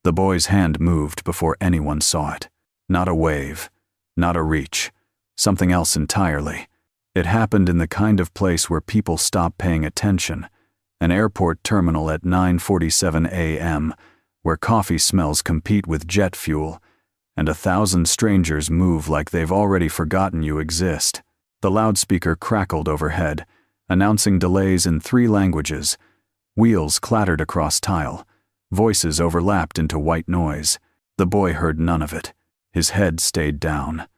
The boy's hand moved before anyone saw it. Not a wave, not a reach, something else entirely. It happened in the kind of place where people stop paying attention, an airport terminal at 9:47 a.m., where coffee smells compete with jet fuel, and 1,000 strangers move like they've already forgotten you exist. The loudspeaker crackled overhead, announcing delays in 3 languages. Wheels clattered across tile. Voices overlapped into white noise. The boy heard none of it. His head stayed down.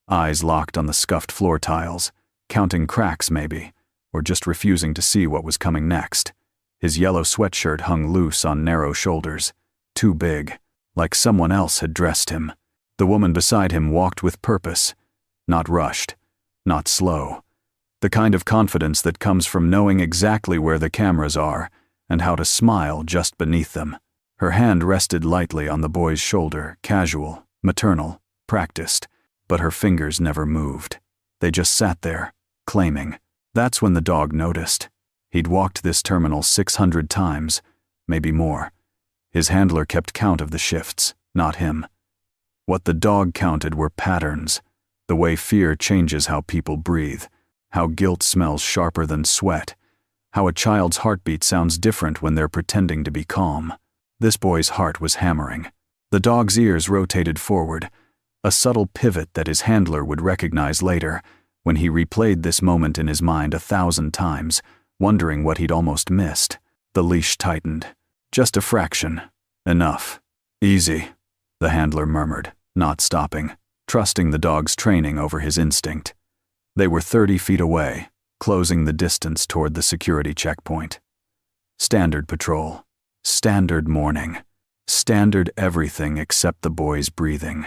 Eyes locked on the scuffed floor tiles, counting cracks maybe, or just refusing to see what was coming next. His yellow sweatshirt hung loose on narrow shoulders. Too big, like someone else had dressed him. The woman beside him walked with purpose, not rushed, not slow. The kind of confidence that comes from knowing exactly where the cameras are and how to smile just beneath them. Her hand rested lightly on the boy's shoulder, casual, maternal, practiced, but her fingers never moved. They just sat there, claiming. That's when the dog noticed. He'd walked this terminal 600 times, maybe more. His handler kept count of the shifts, not him. What the dog counted were patterns, the way fear changes how people breathe, how guilt smells sharper than sweat, how a child's heartbeat sounds different when they're pretending to be calm. This boy's heart was hammering. The dog's ears rotated forward, a subtle pivot that his handler would recognize later, when he replayed this moment in his mind 1,000 times, wondering what he'd almost missed. The leash tightened. Just a fraction. Enough. Easy, the handler murmured, not stopping, trusting the dog's training over his instinct. They were 30 feet away, closing the distance toward the security checkpoint. Standard patrol. Standard morning. Standard everything except the boy's breathing.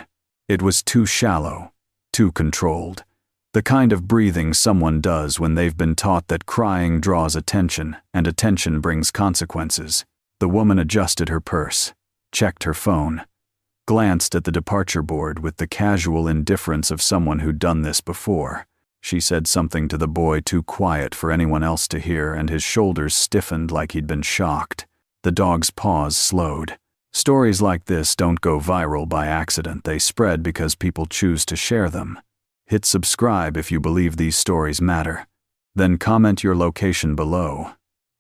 It was too shallow, too controlled. The kind of breathing someone does when they've been taught that crying draws attention and attention brings consequences. The woman adjusted her purse, checked her phone, glanced at the departure board with the casual indifference of someone who'd done this before. She said something to the boy too quiet for anyone else to hear, and his shoulders stiffened like he'd been shocked. The dog's paws slowed. Stories like this don't go viral by accident. They spread because people choose to share them. Hit subscribe if you believe these stories matter. Then comment your location below.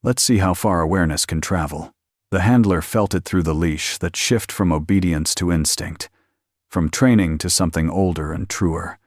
Let's see how far awareness can travel. The handler felt it through the leash, that shift from obedience to instinct, from training to something older and truer.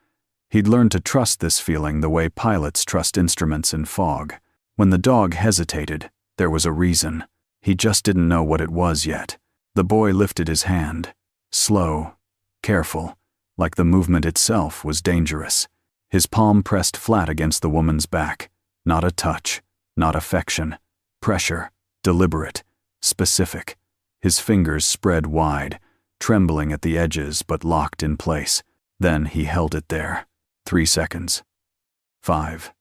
He'd learned to trust this feeling the way pilots trust instruments in fog. When the dog hesitated, there was a reason. He just didn't know what it was yet. The boy lifted his hand. Slow, careful, like the movement itself was dangerous. His palm pressed flat against the woman's back. Not a touch, not affection. Pressure, deliberate, specific. His fingers spread wide, trembling at the edges but locked in place. Then he held it there. 3 seconds. 5.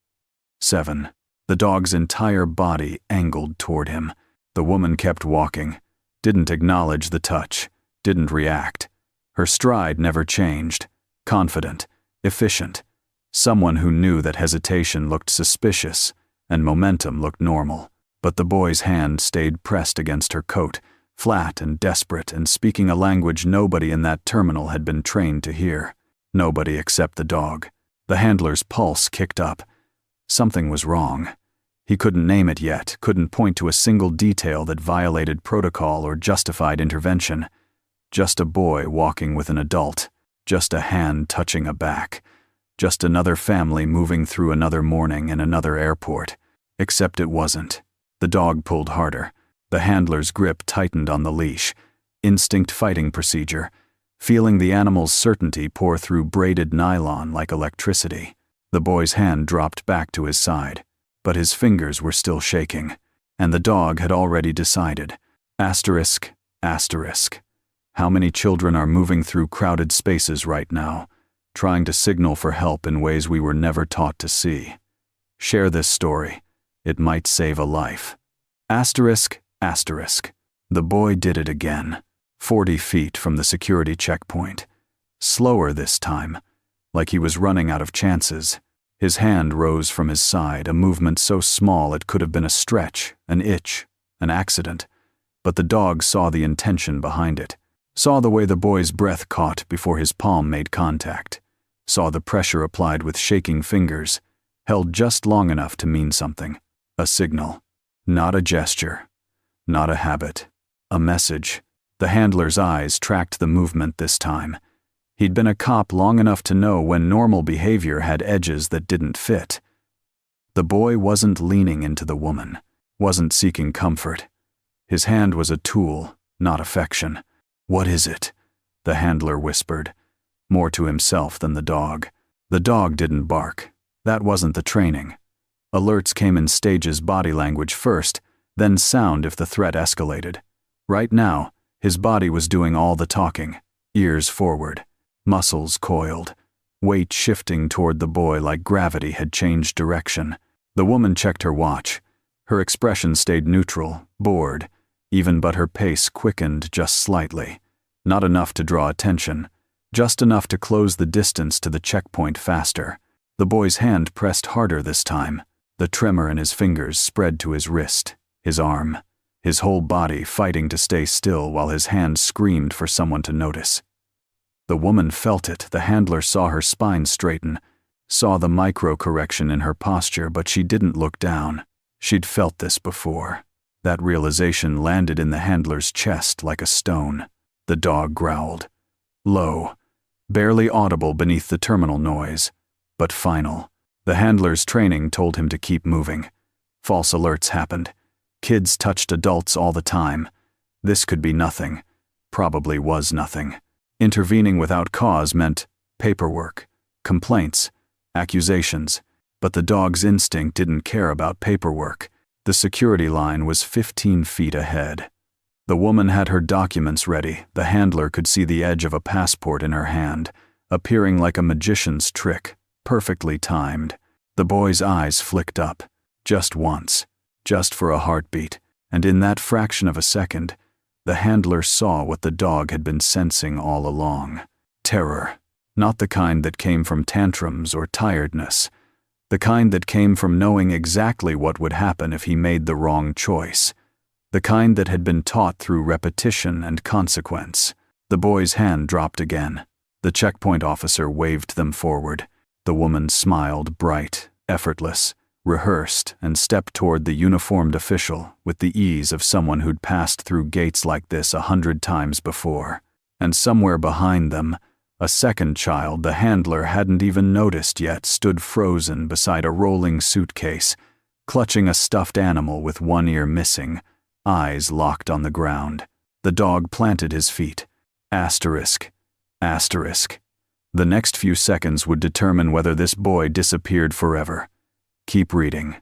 7. The dog's entire body angled toward him. The woman kept walking, didn't acknowledge the touch, didn't react. Her stride never changed, confident, efficient. Someone who knew that hesitation looked suspicious and momentum looked normal. But the boy's hand stayed pressed against her coat, flat and desperate, and speaking a language nobody in that terminal had been trained to hear. Nobody except the dog. The handler's pulse kicked up. Something was wrong. He couldn't name it yet, couldn't point to a single detail that violated protocol or justified intervention. Just a boy walking with an adult. Just a hand touching a back. Just another family moving through another morning in another airport. Except it wasn't. The dog pulled harder. The handler's grip tightened on the leash. Instinct fighting procedure. Feeling the animal's certainty pour through braided nylon like electricity. The boy's hand dropped back to his side. But his fingers were still shaking. And the dog had already decided. Asterisk, asterisk. How many children are moving through crowded spaces right now, trying to signal for help in ways we were never taught to see? Share this story. It might save a life. Asterisk, asterisk. The boy did it again. 40 feet from the security checkpoint. Slower this time, like he was running out of chances. His hand rose from his side, a movement so small it could have been a stretch, an itch, an accident. But the dog saw the intention behind it. saw the way the boy's breath caught before his palm made contact, saw the pressure applied with shaking fingers, held just long enough to mean something. A signal. Not a gesture. Not a habit. A message. The handler's eyes tracked the movement this time. He'd been a cop long enough to know when normal behavior had edges that didn't fit. The boy wasn't leaning into the woman, wasn't seeking comfort. His hand was a tool, not affection. "What is it?" the handler whispered, more to himself than the dog. The dog didn't bark. That wasn't the training. Alerts came in stages: body language first, then sound if the threat escalated. Right now, his body was doing all the talking, ears forward, muscles coiled, weight shifting toward the boy like gravity had changed direction. The woman checked her watch. Her expression stayed neutral, bored, even, but her pace quickened just slightly. Not enough to draw attention, just enough to close the distance to the checkpoint faster. The boy's hand pressed harder this time. The tremor in his fingers spread to his wrist, his arm, his whole body fighting to stay still while his hand screamed for someone to notice. The woman felt it. The handler saw her spine straighten, saw the micro-correction in her posture, but she didn't look down. She'd felt this before. That realization landed in the handler's chest like a stone. The dog growled. Low, barely audible beneath the terminal noise, but final. The handler's training told him to keep moving. False alerts happened. Kids touched adults all the time. This could be nothing. Probably was nothing. Intervening without cause meant paperwork, complaints, accusations. But the dog's instinct didn't care about paperwork. The security line was 15 feet ahead. The woman had her documents ready. The handler could see the edge of a passport in her hand, appearing like a magician's trick, perfectly timed. The boy's eyes flicked up, just once, just for a heartbeat, and in that fraction of a second, the handler saw what the dog had been sensing all along. Terror. Not the kind that came from tantrums or tiredness. The kind that came from knowing exactly what would happen if he made the wrong choice. The kind that had been taught through repetition and consequence. The boy's hand dropped again. The checkpoint officer waved them forward. The woman smiled, bright, effortless, rehearsed, and stepped toward the uniformed official with the ease of someone who'd passed through gates like this 100 times before. And somewhere behind them, a second child the handler hadn't even noticed yet stood frozen beside a rolling suitcase, clutching a stuffed animal with one ear missing, eyes locked on the ground. The dog planted his feet. Asterisk. Asterisk. The next few seconds would determine whether this boy disappeared forever. Keep reading.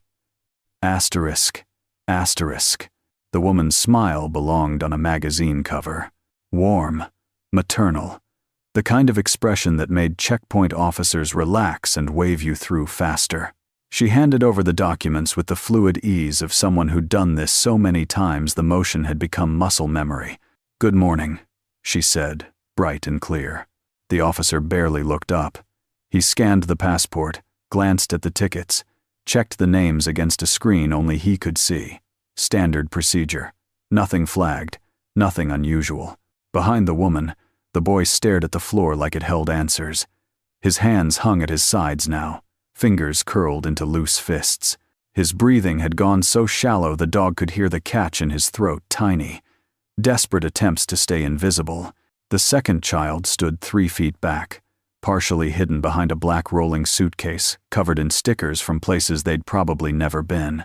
Asterisk. Asterisk. The woman's smile belonged on a magazine cover. Warm. Maternal. The kind of expression that made checkpoint officers relax and wave you through faster. She handed over the documents with the fluid ease of someone who'd done this so many times the motion had become muscle memory. "Good morning," she said, bright and clear. The officer barely looked up. He scanned the passport, glanced at the tickets, checked the names against a screen only he could see. Standard procedure. Nothing flagged, nothing unusual. Behind the woman, the boy stared at the floor like it held answers. His hands hung at his sides now, fingers curled into loose fists. His breathing had gone so shallow the dog could hear the catch in his throat tiny. Desperate attempts to stay invisible. The second child stood 3 feet back, partially hidden behind a black rolling suitcase covered in stickers from places they'd probably never been.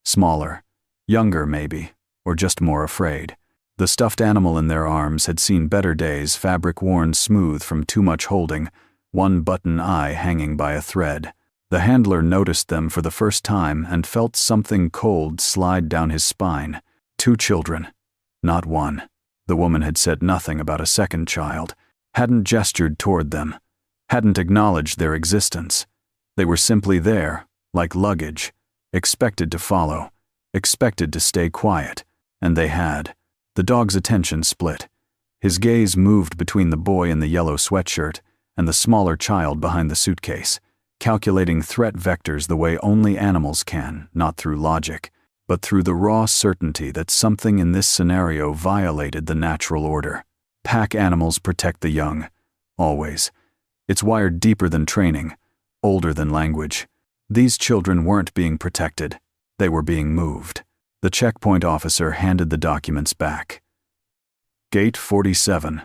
Smaller, younger maybe, or just more afraid. The stuffed animal in their arms had seen better days, fabric worn smooth from too much holding, one button eye hanging by a thread. The handler noticed them for the first time and felt something cold slide down his spine. 2 children, not one. The woman had said nothing about a second child, hadn't gestured toward them, hadn't acknowledged their existence. They were simply there, like luggage, expected to follow, expected to stay quiet, and they had. The dog's attention split. His gaze moved between the boy in the yellow sweatshirt and the smaller child behind the suitcase, calculating threat vectors the way only animals can, not through logic, but through the raw certainty that something in this scenario violated the natural order. Pack animals protect the young. Always. It's wired deeper than training, older than language. These children weren't being protected. They were being moved. The checkpoint officer handed the documents back. Gate 47.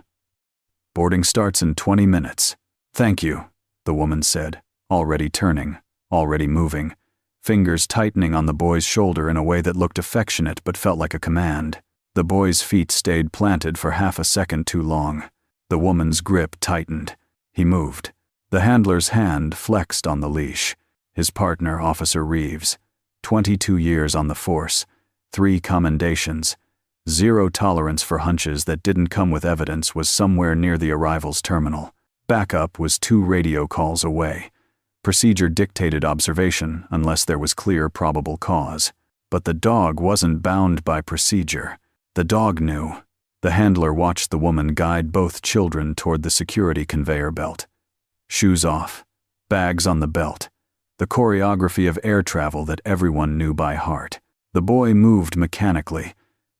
Boarding starts in 20 minutes. Thank you, the woman said, already turning, already moving, fingers tightening on the boy's shoulder in a way that looked affectionate but felt like a command. The boy's feet stayed planted for half a second too long. The woman's grip tightened. He moved. The handler's hand flexed on the leash. His partner, Officer Reeves, 22 years on the force, 3 commendations, 0 tolerance for hunches that didn't come with evidence, was somewhere near the arrivals terminal. Backup was 2 radio calls away. Procedure dictated observation unless there was clear probable cause. But the dog wasn't bound by procedure. The dog knew. The handler watched the woman guide both children toward the security conveyor belt. Shoes off, bags on the belt, the choreography of air travel that everyone knew by heart. The boy moved mechanically,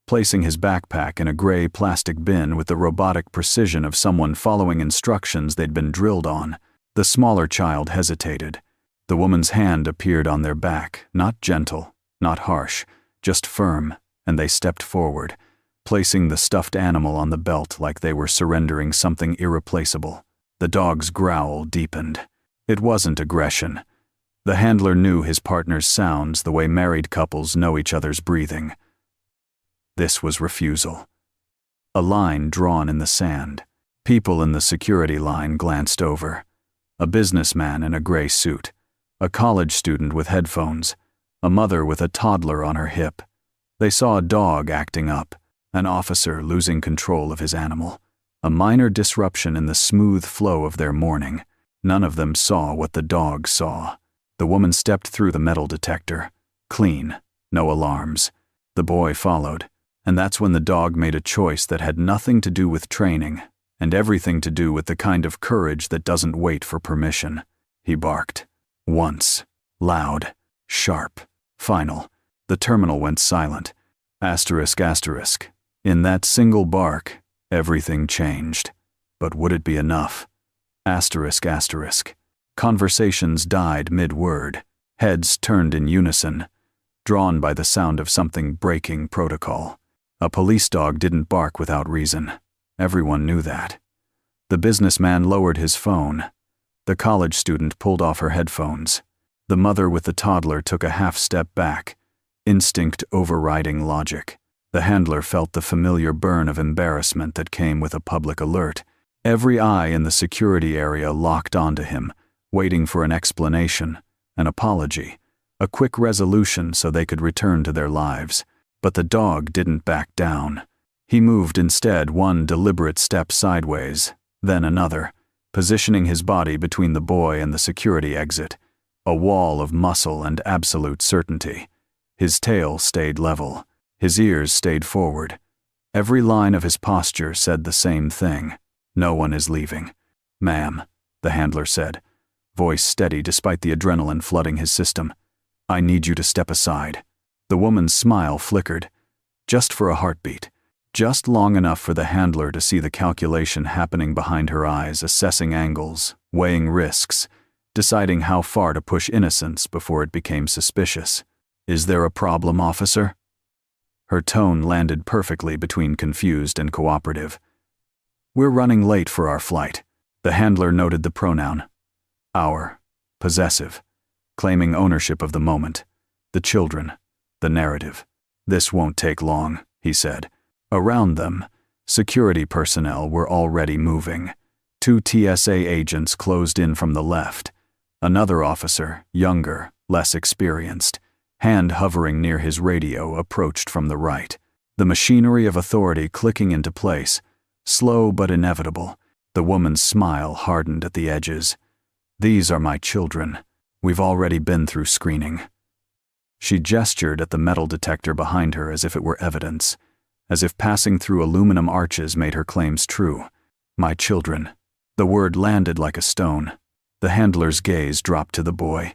placing his backpack in a gray plastic bin with the robotic precision of someone following instructions they'd been drilled on. The smaller child hesitated. The woman's hand appeared on their back, not gentle, not harsh, just firm, and they stepped forward, placing the stuffed animal on the belt like they were surrendering something irreplaceable. The dog's growl deepened. It wasn't aggression. The handler knew his partner's sounds the way married couples know each other's breathing. This was refusal. A line drawn in the sand. People in the security line glanced over. A businessman in a gray suit, a college student with headphones, a mother with a toddler on her hip. They saw a dog acting up, an officer losing control of his animal, a minor disruption in the smooth flow of their morning. None of them saw what the dog saw. The woman stepped through the metal detector. Clean, no alarms. The boy followed, and that's when the dog made a choice that had nothing to do with training, and everything to do with the kind of courage that doesn't wait for permission. He barked. Once. Loud. Sharp. Final. The terminal went silent. Asterisk, asterisk. In that single bark, everything changed. But would it be enough? Asterisk, asterisk. Conversations died mid-word. Heads turned in unison, drawn by the sound of something breaking protocol. A police dog didn't bark without reason. Everyone knew that. The businessman lowered his phone. The college student pulled off her headphones. The mother with the toddler took a half-step back, instinct overriding logic. The handler felt the familiar burn of embarrassment that came with a public alert. Every eye in the security area locked onto him, waiting for an explanation, an apology, a quick resolution so they could return to their lives. But the dog didn't back down. He moved instead one deliberate step sideways, then another, positioning his body between the boy and the security exit, a wall of muscle and absolute certainty. His tail stayed level. His ears stayed forward. Every line of his posture said the same thing. No one is leaving. Ma'am, the handler said, voice steady despite the adrenaline flooding his system. I need you to step aside. The woman's smile flickered. Just for a heartbeat. Just long enough for the handler to see the calculation happening behind her eyes, assessing angles, weighing risks, deciding how far to push innocence before it became suspicious. Is there a problem, officer? Her tone landed perfectly between confused and cooperative. We're running late for our flight. The handler noted the pronoun. Our. Possessive. Claiming ownership of the moment. The children. The narrative. This won't take long, he said. Around them, security personnel were already moving. 2 TSA agents closed in from the left. Another officer, younger, less experienced, hand hovering near his radio, approached from the right. The machinery of authority clicking into place, slow but inevitable. The woman's smile hardened at the edges. These are my children. We've already been through screening. She gestured at the metal detector behind her as if it were evidence, as if passing through aluminum arches made her claims true. My children. The word landed like a stone. The handler's gaze dropped to the boy.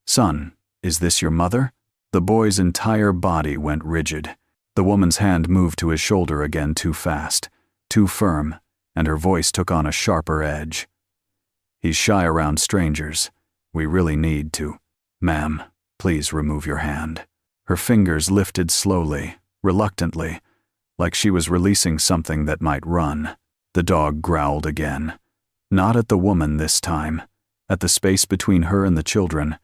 Son, is this your mother? The boy's entire body went rigid. The woman's hand moved to his shoulder again too fast, too firm, and her voice took on a sharper edge. "He's shy around strangers. We really need to. Ma'am, please remove your hand." Her fingers lifted slowly, reluctantly, like she was releasing something that might run. The dog growled again. Not at the woman this time, at the space between her and the children,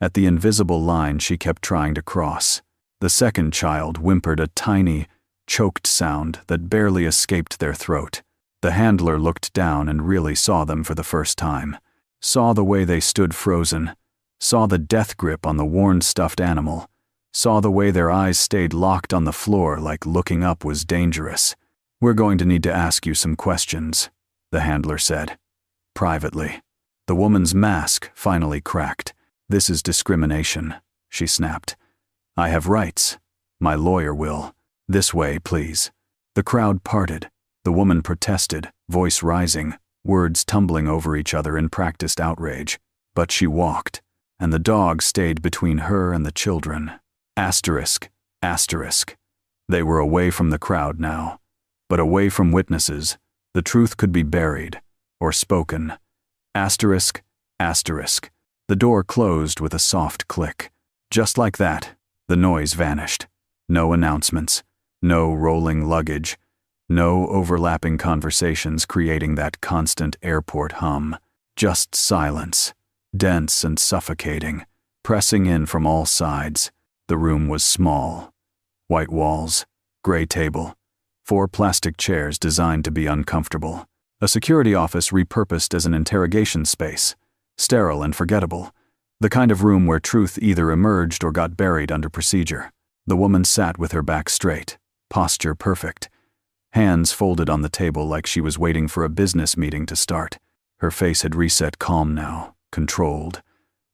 at the invisible line she kept trying to cross. The second child whimpered a tiny, choked sound that barely escaped their throat. The handler looked down and really saw them for the first time. Saw the way they stood frozen. Saw the death grip on the worn stuffed animal. Saw the way their eyes stayed locked on the floor like looking up was dangerous. "We're going to need to ask you some questions," the handler said. Privately. The woman's mask finally cracked. "This is discrimination," she snapped. "I have rights. My lawyer will. This way, please." The crowd parted. The woman protested, voice rising, words tumbling over each other in practiced outrage. But she walked, and the dog stayed between her and the children. Asterisk, asterisk. They were away from the crowd now, but away from witnesses. The truth could be buried, or spoken. Asterisk, asterisk. The door closed with a soft click. Just like that, the noise vanished. No announcements, no rolling luggage, no overlapping conversations creating that constant airport hum. Just silence, dense and suffocating, pressing in from all sides. The room was small. White walls, gray table, 4 plastic chairs designed to be uncomfortable. A security office repurposed as an interrogation space, sterile and forgettable. The kind of room where truth either emerged or got buried under procedure. The woman sat with her back straight, posture perfect. Hands folded on the table like she was waiting for a business meeting to start. Her face had reset calm now, controlled.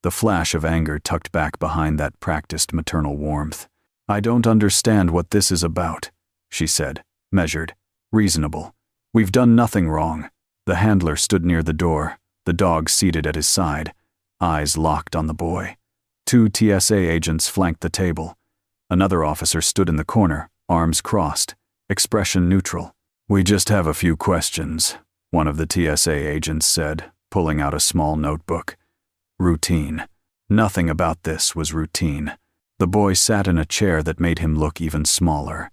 The flash of anger tucked back behind that practiced maternal warmth. "I don't understand what this is about," she said, measured, reasonable. "We've done nothing wrong." The handler stood near the door, the dog seated at his side, eyes locked on the boy. 2 TSA agents flanked the table. Another officer stood in the corner, arms crossed, expression neutral. "We just have a few questions," one of the TSA agents said, pulling out a small notebook. Routine. Nothing about this was routine. The boy sat in a chair that made him look even smaller.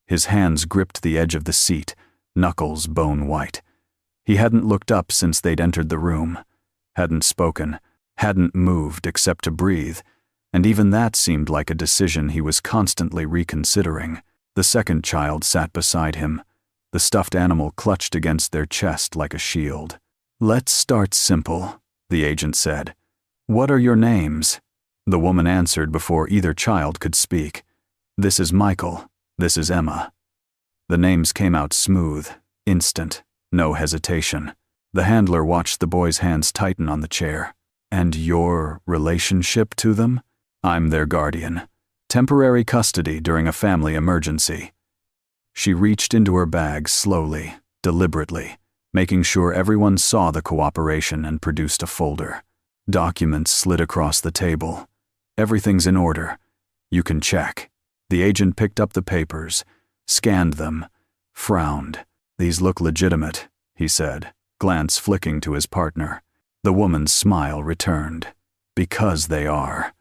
His hands gripped the edge of the seat, knuckles bone white. He hadn't looked up since they'd entered the room. Hadn't spoken, hadn't moved except to breathe, and even that seemed like a decision he was constantly reconsidering. The second child sat beside him, the stuffed animal clutched against their chest like a shield. "Let's start simple," the agent said. "What are your names?" The woman answered before either child could speak. "This is Michael. This is Emma." The names came out smooth, instant, no hesitation. The handler watched the boy's hands tighten on the chair. "And your relationship to them?" "I'm their guardian. Temporary custody during a family emergency." She reached into her bag slowly, deliberately, making sure everyone saw the cooperation and produced a folder. Documents slid across the table. "Everything's in order. You can check." The agent picked up the papers, scanned them, frowned. "These look legitimate," he said, glance flicking to his partner. The woman's smile returned. "Because they are.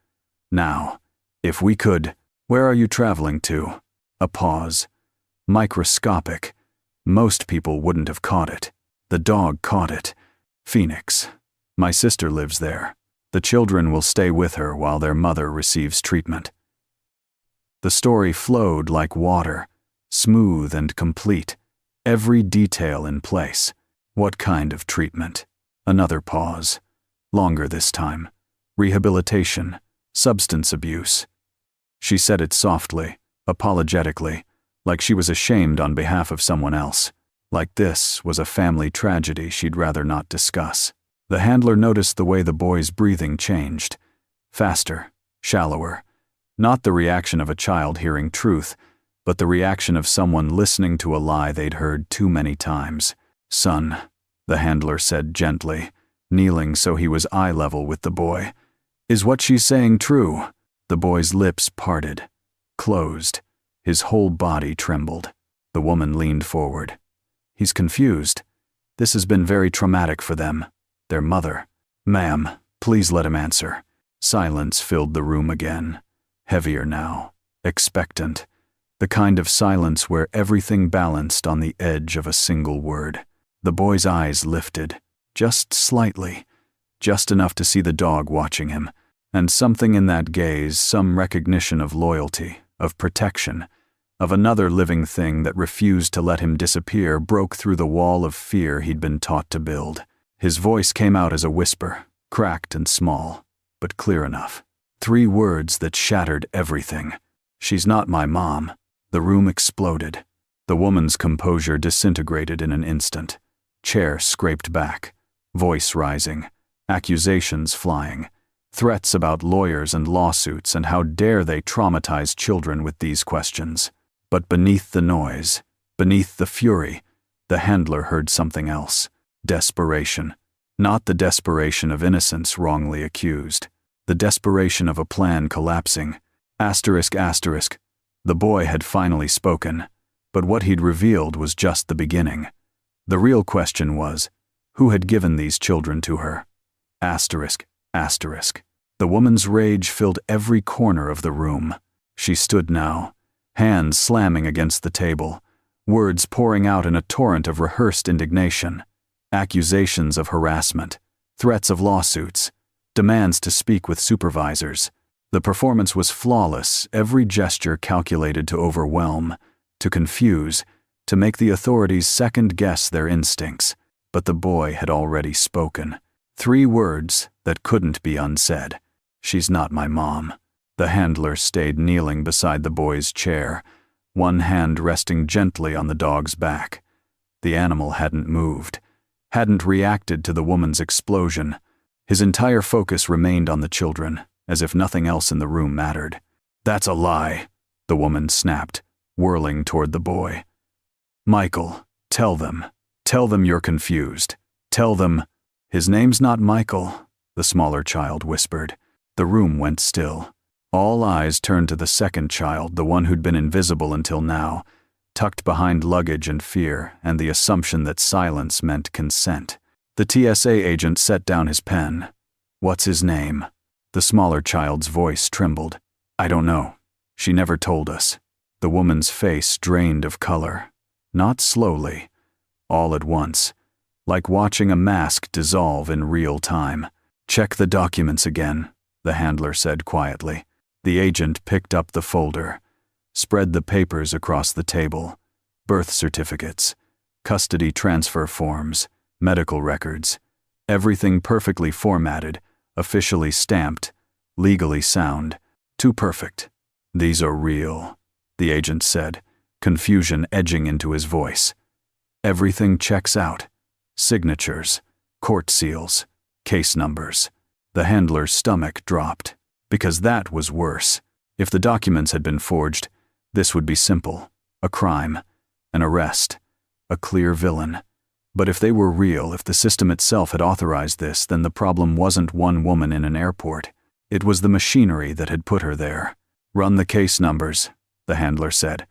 Now, if we could, where are you traveling to?" A pause. Microscopic. Most people wouldn't have caught it. The dog caught it. "Phoenix. My sister lives there. The children will stay with her while their mother receives treatment." The story flowed like water, smooth and complete, every detail in place. What kind of treatment? Another pause. Longer this time. Rehabilitation. Substance abuse. She said it softly, apologetically, like she was ashamed on behalf of someone else. Like this was a family tragedy she'd rather not discuss. The handler noticed the way the boy's breathing changed. Faster, shallower. Not the reaction of a child hearing truth, but the reaction of someone listening to a lie they'd heard too many times. "Son," the handler said gently, kneeling so he was eye level with the boy. "Is what she's saying true?" The boy's lips parted, closed. His whole body trembled. The woman leaned forward. "He's confused. This has been very traumatic for them. Their mother. Ma'am, please let him answer. Silence filled the room again. Heavier now. Expectant. The kind of silence where everything balanced on the edge of a single word. The boy's eyes lifted. Just slightly. Just enough to see the dog watching him. And something in that gaze, some recognition of loyalty, of protection, of another living thing that refused to let him disappear, broke through the wall of fear he'd been taught to build. His voice came out as a whisper, cracked and small, but clear enough. 3 words that shattered everything. She's not my mom. The room exploded. The woman's composure disintegrated in an instant. Chair scraped back. Voice rising. Accusations flying. Threats about lawyers and lawsuits, and how dare they traumatize children with these questions. But beneath the noise, beneath the fury, the handler heard something else. Desperation. Not the desperation of innocence wrongly accused. The desperation of a plan collapsing. Asterisk, asterisk. The boy had finally spoken, but what he'd revealed was just the beginning. The real question was, who had given these children to her? Asterisk, asterisk. The woman's rage filled every corner of the room. She stood now, hands slamming against the table, words pouring out in a torrent of rehearsed indignation, accusations of harassment, threats of lawsuits, demands to speak with supervisors. The performance was flawless, every gesture calculated to overwhelm, to confuse, to make the authorities second-guess their instincts. But the boy had already spoken. 3 words that couldn't be unsaid. She's not my mom. The handler stayed kneeling beside the boy's chair, one hand resting gently on the dog's back. The animal hadn't moved, hadn't reacted to the woman's explosion. His entire focus remained on the children, as if nothing else in the room mattered. That's a lie, the woman snapped, whirling toward the boy. Michael, tell them you're confused. Tell them. His name's not Michael, the smaller child whispered. The room went still. All eyes turned to the second child, the one who'd been invisible until now, tucked behind luggage and fear, and the assumption that silence meant consent. The TSA agent set down his pen. What's his name? The smaller child's voice trembled. I don't know. She never told us. The woman's face drained of color. Not slowly. All at once. Like watching a mask dissolve in real time. Check the documents again, the handler said quietly. The agent picked up the folder, spread the papers across the table. Birth certificates, custody transfer forms, medical records. Everything perfectly formatted, officially stamped, legally sound. Too perfect. These are real, the agent said, confusion edging into his voice. Everything checks out. Signatures, court seals, case numbers. The handler's stomach dropped, because that was worse. If the documents had been forged, this would be simple. A crime, an arrest, a clear villain. But if they were real, if the system itself had authorized this, then the problem wasn't one woman in an airport. It was the machinery that had put her there. Run the case numbers, the handler said.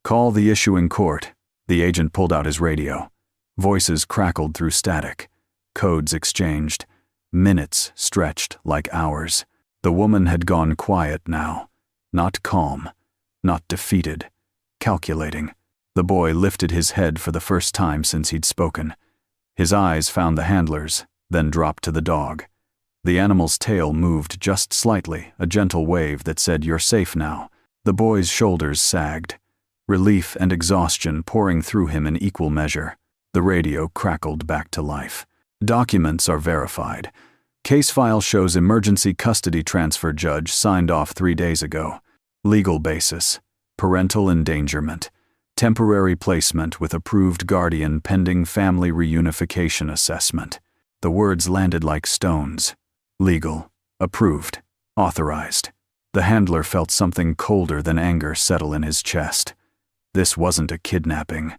Call the issuing court. The agent pulled out his radio. Voices crackled through static. Codes exchanged. Minutes stretched like hours. The woman had gone quiet now. Not calm. Not defeated. Calculating. The boy lifted his head for the first time since he'd spoken. His eyes found the handler's, then dropped to the dog. The animal's tail moved just slightly, a gentle wave that said, "You're safe now." The boy's shoulders sagged. Relief and exhaustion pouring through him in equal measure. The radio crackled back to life. Documents are verified. Case file shows emergency custody transfer judge signed off 3 days ago. Legal basis. Parental endangerment. Temporary placement with approved guardian pending family reunification assessment. The words landed like stones. Legal. Approved. Authorized. The handler felt something colder than anger settle in his chest. This wasn't a kidnapping.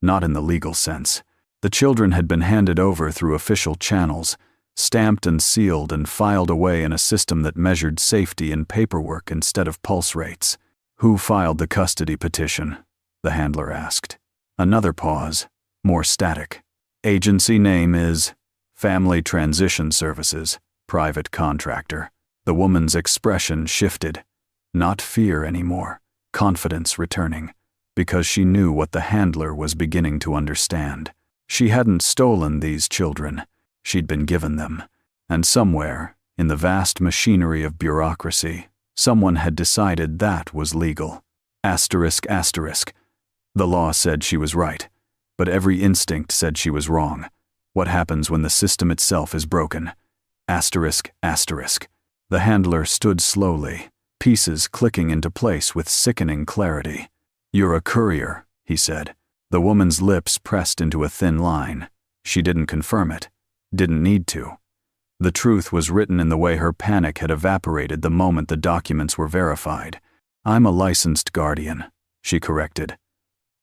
Not in the legal sense. The children had been handed over through official channels, stamped and sealed and filed away in a system that measured safety in paperwork instead of pulse rates. Who filed the custody petition? The handler asked. Another pause, more static. Agency name is Family Transition Services, private contractor. The woman's expression shifted. Not fear anymore, confidence returning, because she knew what the handler was beginning to understand. She hadn't stolen these children. She'd been given them. And somewhere, in the vast machinery of bureaucracy, someone had decided that was legal. Asterisk, asterisk. The law said she was right, but every instinct said she was wrong. What happens when the system itself is broken? Asterisk, asterisk. The handler stood slowly, pieces clicking into place with sickening clarity. "You're a courier," he said. The woman's lips pressed into a thin line. She didn't confirm it. Didn't need to. The truth was written in the way her panic had evaporated the moment the documents were verified. "I'm a licensed guardian," she corrected.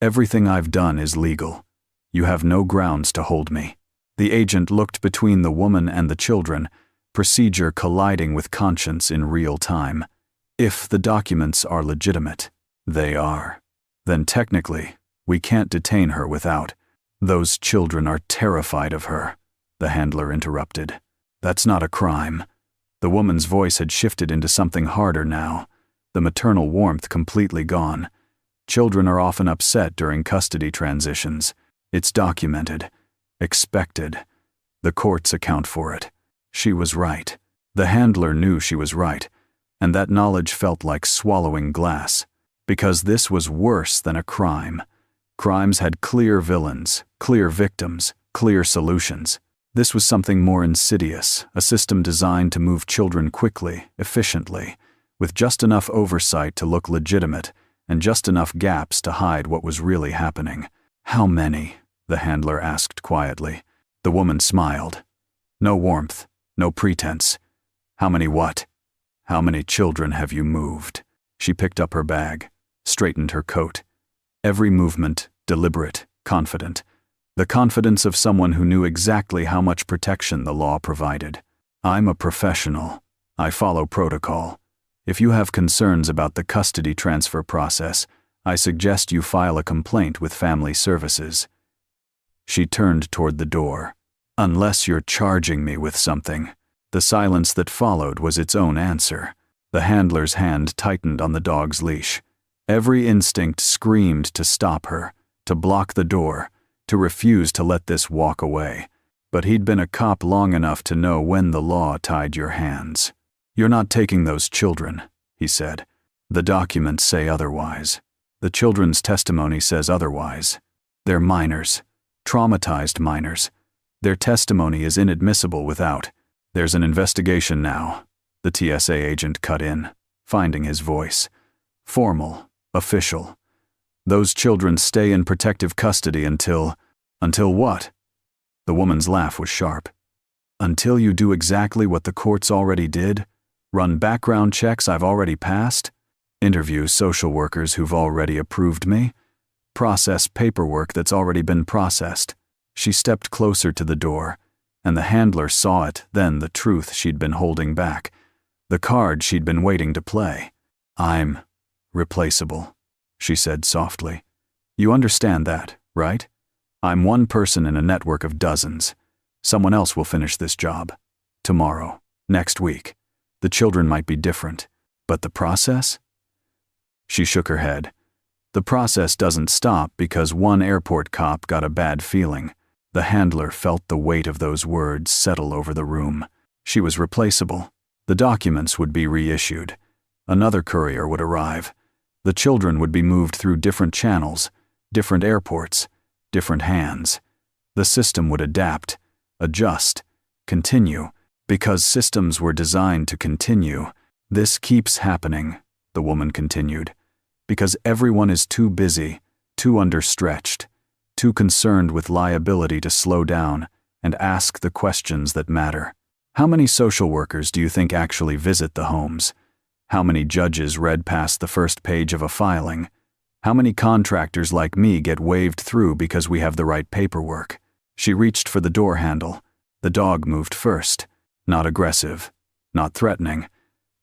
"Everything I've done is legal. You have no grounds to hold me." The agent looked between the woman and the children, procedure colliding with conscience in real time. If the documents are legitimate, they are. Then technically, we can't detain her without. "Those children are terrified of her," the handler interrupted. "That's not a crime." The woman's voice had shifted into something harder now, the maternal warmth completely gone. "Children are often upset during custody transitions. It's documented. Expected. The courts account for it." She was right. The handler knew she was right, and that knowledge felt like swallowing glass, because this was worse than a crime. Crimes had clear villains, clear victims, clear solutions. This was something more insidious, a system designed to move children quickly, efficiently, with just enough oversight to look legitimate and just enough gaps to hide what was really happening. "How many?" the handler asked quietly. The woman smiled. No warmth, no pretense. "How many what?" "How many children have you moved?" She picked up her bag, straightened her coat. Every movement, deliberate, confident. The confidence of someone who knew exactly how much protection the law provided. "I'm a professional. I follow protocol. If you have concerns about the custody transfer process, I suggest you file a complaint with Family Services." She turned toward the door. "Unless you're charging me with something." The silence that followed was its own answer. The handler's hand tightened on the dog's leash. Every instinct screamed to stop her, to block the door, to refuse to let this walk away. But he'd been a cop long enough to know when the law tied your hands. "You're not taking those children," he said. "The documents say otherwise. The children's testimony says otherwise. They're minors, traumatized minors. Their testimony is inadmissible without." "There's an investigation now," the TSA agent cut in, finding his voice. Formal, official. "Those children stay in protective custody until what?" The woman's laugh was sharp. "Until you do exactly what the courts already did? Run background checks I've already passed? Interview social workers who've already approved me? Process paperwork that's already been processed?" She stepped closer to the door, and the handler saw it, then the truth she'd been holding back, the card she'd been waiting to play. "I'm replaceable," she said softly. "You understand that, right? I'm one person in a network of dozens. Someone else will finish this job. Tomorrow, next week. The children might be different, but the process?" She shook her head. "The process doesn't stop because one airport cop got a bad feeling." The handler felt the weight of those words settle over the room. She was replaceable. The documents would be reissued. Another courier would arrive. The children would be moved through different channels, different airports, different hands. The system would adapt, adjust, continue, because systems were designed to continue. "This keeps happening," the woman continued, "because everyone is too busy, too understretched, too concerned with liability to slow down and ask the questions that matter. How many social workers do you think actually visit the homes? How many judges read past the first page of a filing? How many contractors like me get waved through because we have the right paperwork?" She reached for the door handle. The dog moved first, not aggressive, not threatening,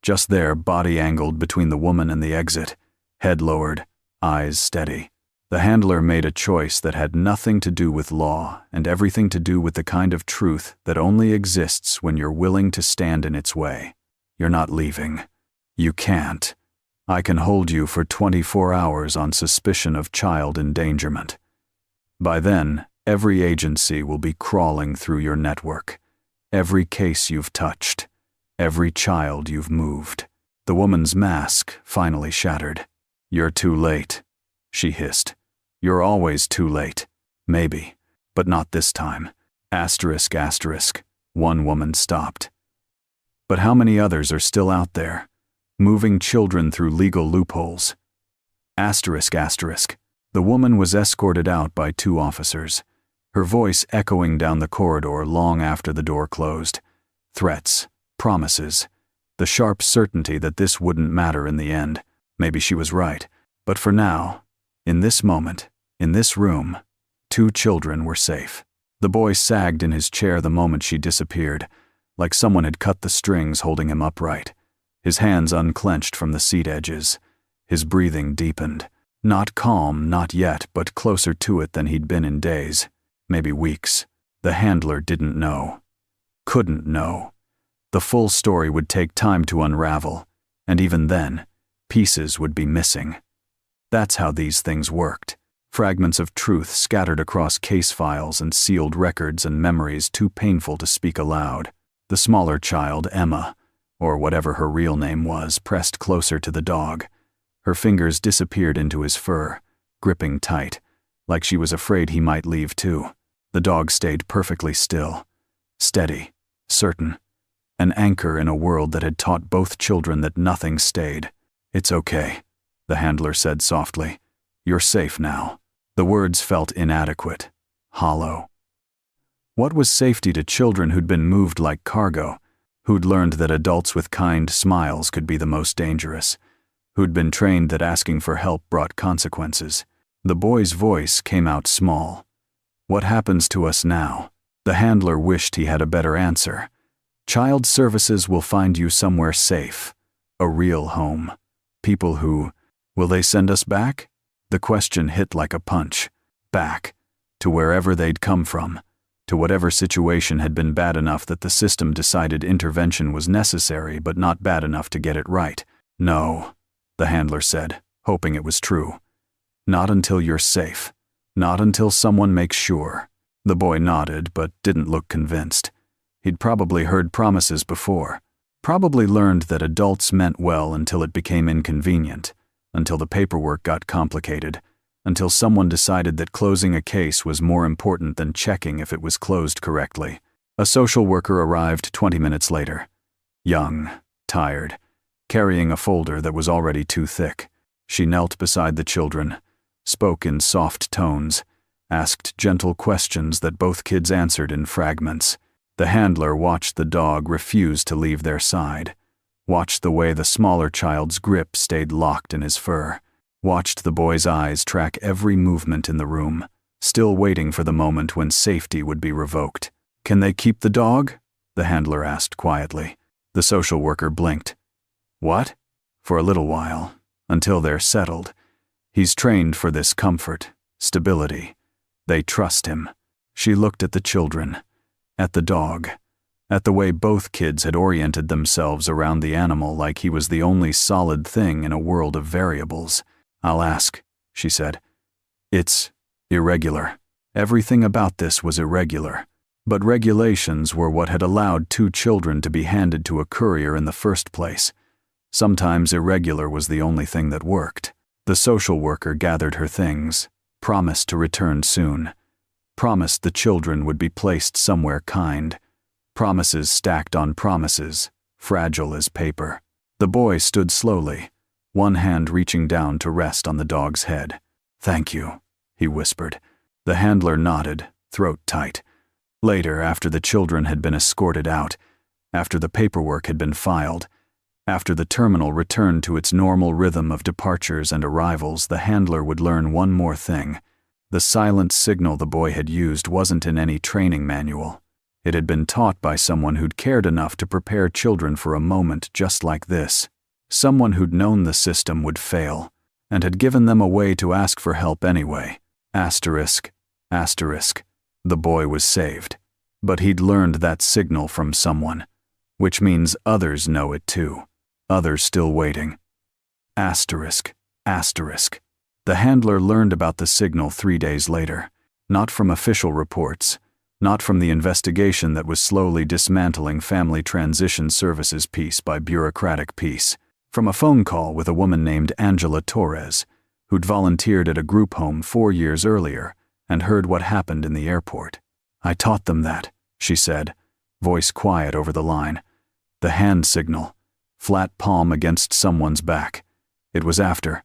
just there, body angled between the woman and the exit, head lowered, eyes steady. The handler made a choice that had nothing to do with law and everything to do with the kind of truth that only exists when you're willing to stand in its way. You're not leaving. You can't. I can hold you for 24 hours on suspicion of child endangerment. By then, every agency will be crawling through your network. Every case you've touched. Every child you've moved. The woman's mask finally shattered. You're too late, she hissed. You're always too late. Maybe, but not this time. Asterisk, asterisk. One woman stopped. But how many others are still out there, moving children through legal loopholes? Asterisk, asterisk. The woman was escorted out by 2 officers, her voice echoing down the corridor long after the door closed. Threats, promises, the sharp certainty that this wouldn't matter in the end. Maybe she was right, but for now, in this moment, in this room, 2 children were safe. The boy sagged in his chair the moment she disappeared, like someone had cut the strings holding him upright. His hands unclenched from the seat edges. His breathing deepened. Not calm, not yet, but closer to it than he'd been in days, maybe weeks. The handler didn't know. Couldn't know. The full story would take time to unravel, and even then, pieces would be missing. That's how these things worked. Fragments of truth scattered across case files and sealed records and memories too painful to speak aloud. The smaller child, Emma, or whatever her real name was, pressed closer to the dog. Her fingers disappeared into his fur, gripping tight, like she was afraid he might leave too. The dog stayed perfectly still, steady, certain, an anchor in a world that had taught both children that nothing stayed. It's okay, the handler said softly. You're safe now. The words felt inadequate, hollow. What was safety to children who'd been moved like cargo, who'd learned that adults with kind smiles could be the most dangerous, who'd been trained that asking for help brought consequences? The boy's voice came out small. What happens to us now? The handler wished he had a better answer. Child services will find you somewhere safe, a real home. People who, will they send us back? The question hit like a punch. Back, to wherever they'd come from, to whatever situation had been bad enough that the system decided intervention was necessary but not bad enough to get it right. No, the handler said, hoping it was true. Not until you're safe. Not until someone makes sure. The boy nodded but didn't look convinced. He'd probably heard promises before. Probably learned that adults meant well until it became inconvenient, until the paperwork got complicated, until someone decided that closing a case was more important than checking if it was closed correctly. A social worker arrived 20 minutes later. Young, tired, carrying a folder that was already too thick. She knelt beside the children, spoke in soft tones, asked gentle questions that both kids answered in fragments. The handler watched the dog refuse to leave their side, watched the way the smaller child's grip stayed locked in his fur, watched the boy's eyes track every movement in the room, still waiting for the moment when safety would be revoked. Can they keep the dog? The handler asked quietly. The social worker blinked. What? For a little while, until they're settled. He's trained for this comfort, stability. They trust him. She looked at the children, at the dog, at the way both kids had oriented themselves around the animal like he was the only solid thing in a world of variables. I'll ask, she said. It's irregular. Everything about this was irregular. But regulations were what had allowed 2 children to be handed to a courier in the first place. Sometimes irregular was the only thing that worked. The social worker gathered her things, promised to return soon, promised the children would be placed somewhere kind. Promises stacked on promises, fragile as paper. The boy stood slowly, one hand reaching down to rest on the dog's head. Thank you, he whispered. The handler nodded, throat tight. Later, after the children had been escorted out, after the paperwork had been filed, after the terminal returned to its normal rhythm of departures and arrivals, the handler would learn one more thing. The silent signal the boy had used wasn't in any training manual. It had been taught by someone who'd cared enough to prepare children for a moment just like this. Someone who'd known the system would fail, and had given them a way to ask for help anyway. Asterisk, asterisk. The boy was saved. But he'd learned that signal from someone, which means others know it too. Others still waiting. Asterisk, asterisk. The handler learned about the signal 3 days later, not from official reports, not from the investigation that was slowly dismantling family transition services piece by bureaucratic piece, from a phone call with a woman named Angela Torres, who'd volunteered at a group home 4 years earlier and heard what happened in the airport. "I taught them that," she said, voice quiet over the line. The hand signal, flat palm against someone's back. It was after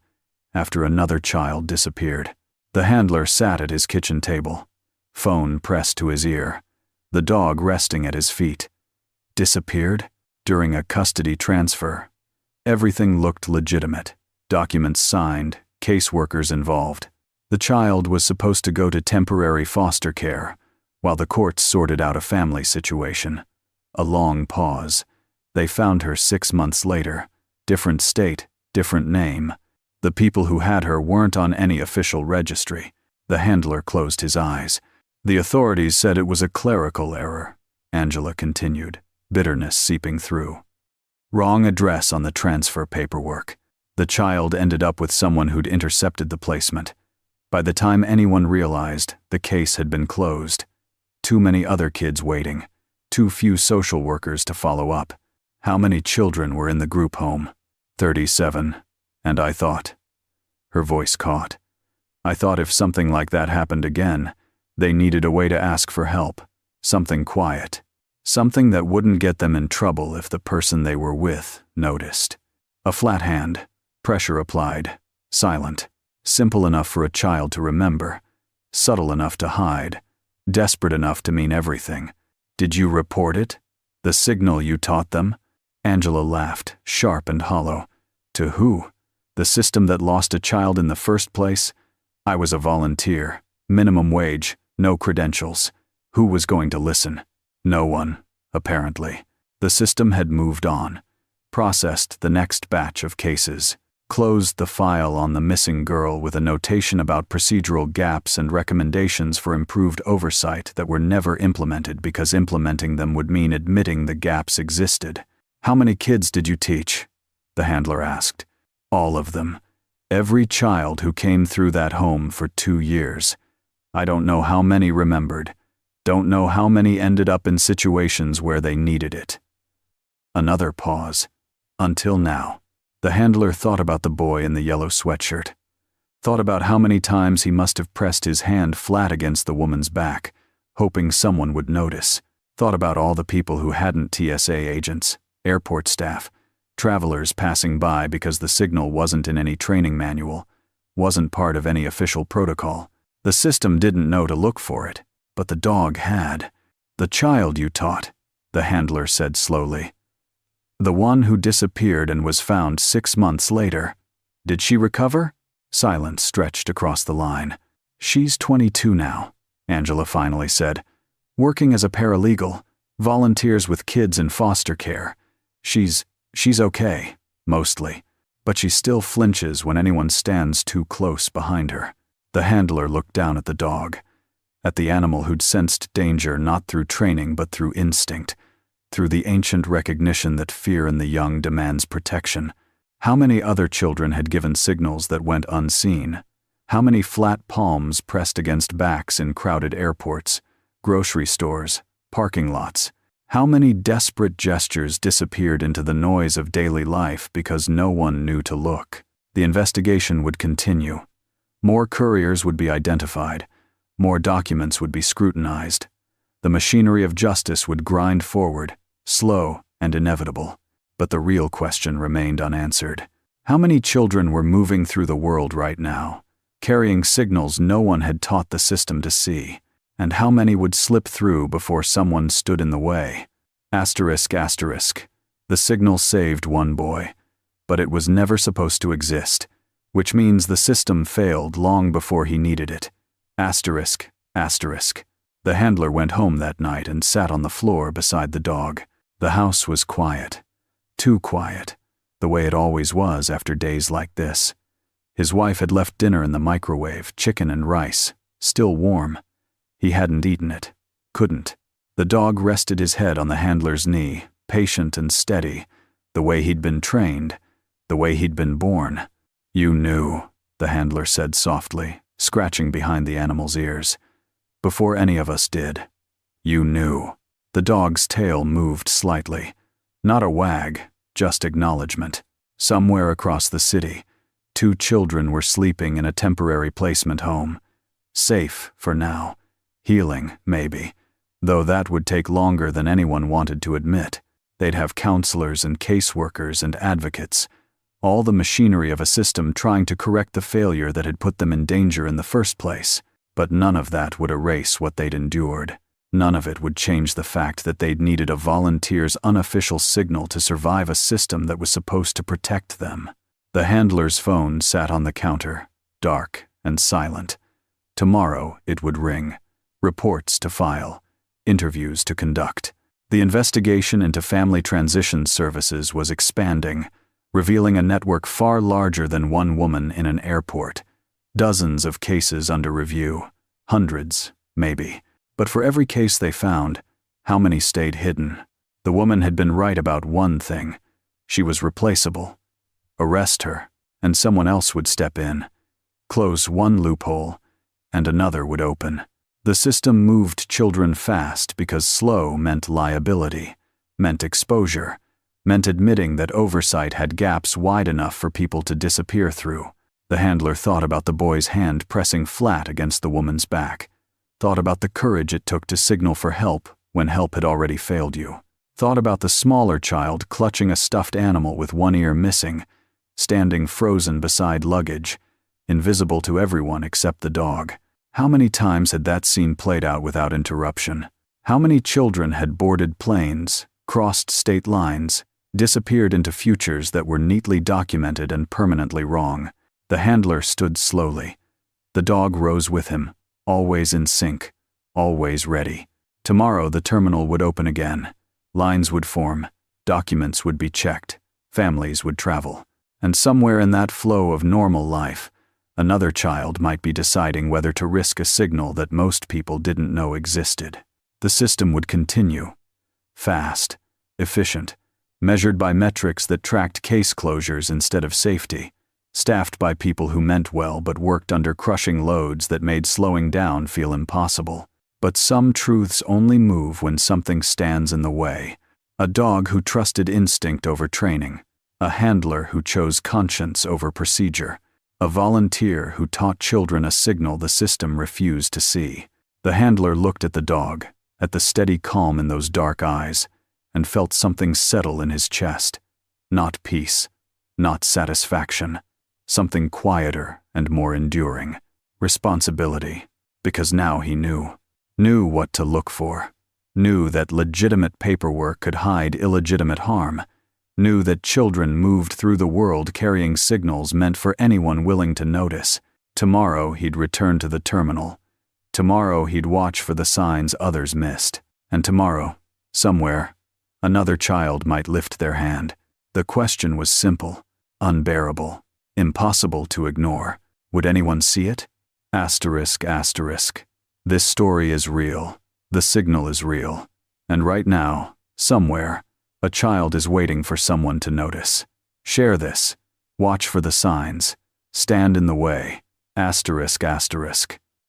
another child disappeared. The handler sat at his kitchen table, phone pressed to his ear, the dog resting at his feet. Disappeared? During a custody transfer. Everything looked legitimate. Documents signed, caseworkers involved. The child was supposed to go to temporary foster care, while the courts sorted out a family situation. A long pause. They found her 6 months later. Different state, different name. The people who had her weren't on any official registry. The handler closed his eyes. The authorities said it was a clerical error, Angela continued, bitterness seeping through. Wrong address on the transfer paperwork. The child ended up with someone who'd intercepted the placement. By the time anyone realized, the case had been closed. Too many other kids waiting. Too few social workers to follow up. How many children were in the group home? 37. And I thought. Her voice caught. I thought if something like that happened again, they needed a way to ask for help. Something quiet. Something that wouldn't get them in trouble if the person they were with noticed. A flat hand. Pressure applied. Silent. Simple enough for a child to remember. Subtle enough to hide. Desperate enough to mean everything. Did you report it? The signal you taught them? Angela laughed, sharp and hollow. To who? The system that lost a child in the first place? I was a volunteer. Minimum wage. No credentials. Who was going to listen? No one, apparently. The system had moved on. Processed the next batch of cases. Closed the file on the missing girl with a notation about procedural gaps and recommendations for improved oversight that were never implemented because implementing them would mean admitting the gaps existed. How many kids did you teach? The handler asked. All of them. Every child who came through that home for 2 years. I don't know how many remembered. Don't know how many ended up in situations where they needed it. Another pause. Until now. The handler thought about the boy in the yellow sweatshirt. Thought about how many times he must have pressed his hand flat against the woman's back, hoping someone would notice. Thought about all the people who hadn't TSA agents, airport staff, travelers passing by because the signal wasn't in any training manual, wasn't part of any official protocol. The system didn't know to look for it, but the dog had. The child you taught, the handler said slowly. The one who disappeared and was found 6 months later. Did she recover? Silence stretched across the line. She's 22 now, Angela finally said. Working as a paralegal, volunteers with kids in foster care. She's okay, mostly, but she still flinches when anyone stands too close behind her. The handler looked down at the dog, at the animal who'd sensed danger not through training but through instinct, through the ancient recognition that fear in the young demands protection. How many other children had given signals that went unseen? How many flat palms pressed against backs in crowded airports, grocery stores, parking lots? How many desperate gestures disappeared into the noise of daily life because no one knew to look? The investigation would continue. More couriers would be identified. More documents would be scrutinized. The machinery of justice would grind forward, slow and inevitable. But the real question remained unanswered. How many children were moving through the world right now, carrying signals no one had taught the system to see? And how many would slip through before someone stood in the way? Asterisk, asterisk. The signal saved one boy, but it was never supposed to exist, which means the system failed long before he needed it. Asterisk, asterisk. The handler went home that night and sat on the floor beside the dog. The house was quiet. Too quiet, the way it always was after days like this. His wife had left dinner in the microwave, chicken and rice, still warm. He hadn't eaten it. Couldn't. The dog rested his head on the handler's knee, patient and steady, the way he'd been trained, the way he'd been born. "You knew," the handler said softly, scratching behind the animal's ears. "Before any of us did. You knew." The dog's tail moved slightly. Not a wag, just acknowledgement. Somewhere across the city, 2 children were sleeping in a temporary placement home. Safe for now. Healing, maybe. Though that would take longer than anyone wanted to admit. They'd have counselors and caseworkers and advocates. All the machinery of a system trying to correct the failure that had put them in danger in the first place. But none of that would erase what they'd endured. None of it would change the fact that they'd needed a volunteer's unofficial signal to survive a system that was supposed to protect them. The handler's phone sat on the counter, dark and silent. Tomorrow it would ring. Reports to file. Interviews to conduct. The investigation into family transition services was expanding, revealing a network far larger than one woman in an airport. Dozens of cases under review. Hundreds, maybe. But for every case they found, how many stayed hidden? The woman had been right about one thing. She was replaceable. Arrest her, and someone else would step in. Close one loophole, and another would open. The system moved children fast because slow meant liability, meant exposure, meant admitting that oversight had gaps wide enough for people to disappear through. The handler thought about the boy's hand pressing flat against the woman's back. Thought about the courage it took to signal for help when help had already failed you. Thought about the smaller child clutching a stuffed animal with one ear missing, standing frozen beside luggage, invisible to everyone except the dog. How many times had that scene played out without interruption? How many children had boarded planes, crossed state lines, disappeared into futures that were neatly documented and permanently wrong? The handler stood slowly. The dog rose with him, always in sync, always ready. Tomorrow the terminal would open again. Lines would form, documents would be checked, families would travel. And somewhere in that flow of normal life, another child might be deciding whether to risk a signal that most people didn't know existed. The system would continue. Fast, efficient, measured by metrics that tracked case closures instead of safety, staffed by people who meant well but worked under crushing loads that made slowing down feel impossible. But some truths only move when something stands in the way. A dog who trusted instinct over training. A handler who chose conscience over procedure. A volunteer who taught children a signal the system refused to see. The handler looked at the dog, at the steady calm in those dark eyes, and felt something settle in his chest. Not peace, not satisfaction. Something quieter and more enduring. Responsibility. Because now he knew. Knew what to look for. Knew that legitimate paperwork could hide illegitimate harm. Knew that children moved through the world carrying signals meant for anyone willing to notice. Tomorrow he'd return to the terminal. Tomorrow he'd watch for the signs others missed. And tomorrow, somewhere, another child might lift their hand. The question was simple, unbearable, impossible to ignore. Would anyone see it? Asterisk, asterisk. This story is real. The signal is real. And right now, somewhere, a child is waiting for someone to notice. Share this. Watch for the signs. Stand in the way. Asterisk, asterisk.